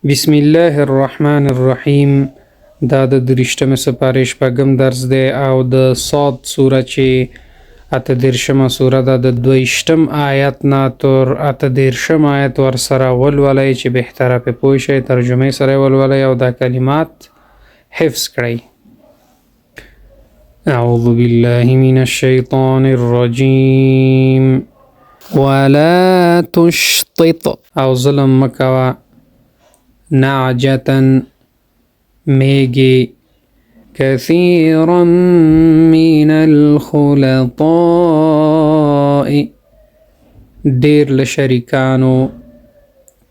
بسم الله الرحمن الرحیم. دا د درشتمه سپاره شپږم درس دی او د صاد سوره چې اته دیرشمه سوره ده د دویشتم آیت نه تر اته دیرشم آیت ورسره ولولئ چې بهتره پې پوه شئ. ترجمې سره یې ولولئ او دا کلمات حفظ کړئ. اعوذ بالله من الشیطان الرجیم. ولا تشطط او ظلم مکوه نعجة میگی كثيرا من الخلطاء دیر لشریکانو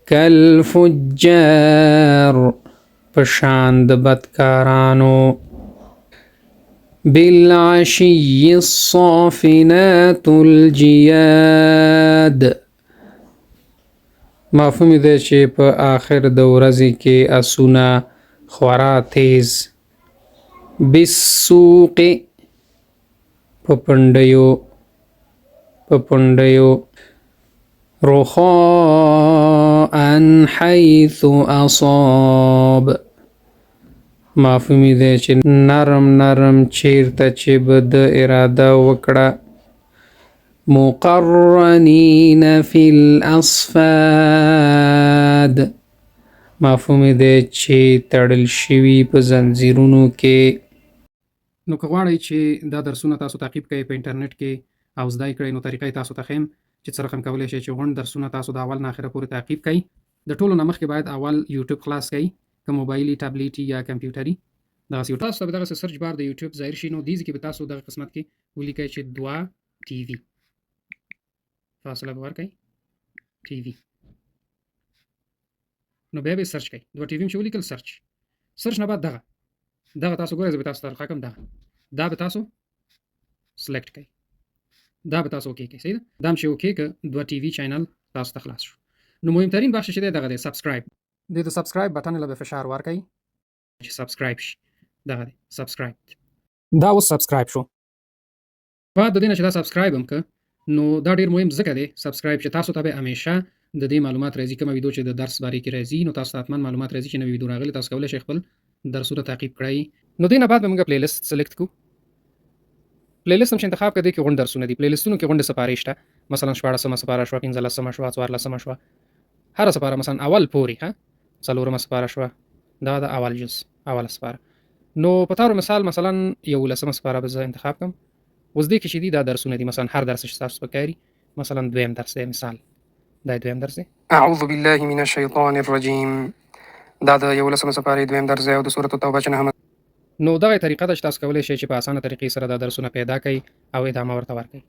كالفجار پشاند بدکارانو بالعشي الصافنات الجياد مفهوم دی چې په آخر د ورځې کې اسونه خورا تیز بالسوق په پنډیو رخاء حيث اصاب مفهوم دی چې نرم چیرته چې به د اراده وکړه مقرنین فی الاصفاد مفهوم دی چې تړل شوي په زنځیرونو کې. نو که غواړئ چې دا درسونه تاسو تعقیب کړئ په انټرنیټ کې او زده یې کړئ نو طریقه یې تاسو ته ښیم چې څه رقم کولی شئ چې غونډ درسونه تاسو د اول نه اخره پورې تعقیب کړئ. د ټولو نه مخکې باید اول یوټیوب خلاص کړئ، که موبایلي ټابلیټي یا کمپیوټري. دغسې تاسو ته به دغسې سرچ بار د یوټیوب ظاهر شي. نو دې ځای کې به تاسو دغه قسمت کې ولیکئ چې دوا ټي وي، فاصله به ورکړئ ټي وي. نو بیا به سرچ کړئ دوه ټي وي چې ولیکل سرچ نه بعد دغه تاسو ګورئ. زه به تاسو ته رقم دا به تاسو سلیکټ کړئ، دا به تاسو اوکې کړئ. صحیح ده. دا هم چې اوکې که دوه ټي وي چینل تاسو ته خلاص شو. نو مهمترین بخش چې دی دغه دی سبسکرایب. د سبسکرایب بټن له به فشار ورکړئ چې سبسکرایب شي. دغه دی سبسکرایب. دا اوس سبسکرایب شو. بعد د دې نه چې دا سبسکرایب هم که نو دا ډیر مهم ځکه دی سبسکرایب چې تاسو ته به همیشه د دې معلومات راځي. کومه ویډیو چې د درس باره کې راځي نو تاسو ته حتما معلومات راځي چې نوې ویډیو راغلې. تاسو کولی شئ خپل درسونه تعقیب کړئ. نو دې نه بعد به موږ پلی لیست سلیکټ کړو. پلی لیست هم چې انتخاب کړئ کې غونډ درسونه دي. پلی لیستونو کې غونډې سپارې شته، مثلا 14مه سپاره شوه، 15مه شوه، 14مه شوه، هره سپاره مثلا اول پورې 4مه سپاره شوه، دا د اول جز اوله سپاره. نو په طور مثال مثلا 11مه سپاره به زه انتخاب کړم. اوس دې کې چې دي دا درسونه دي، مثلا هر درس چې تاسو په کاري مثلا دویم درس دی، مثال دا دویم درس دی. اعوذ بالله من الشیطان الرجیم. دا د 11مه سپارې دویم درس دی او د سورۃ التوبه 9. نو دغه طریقه ده چې تاسو کولی شئ چې په اسانه طریقې سره دا درسونه پیدا کړئ او ادامه ورته ورکړئ.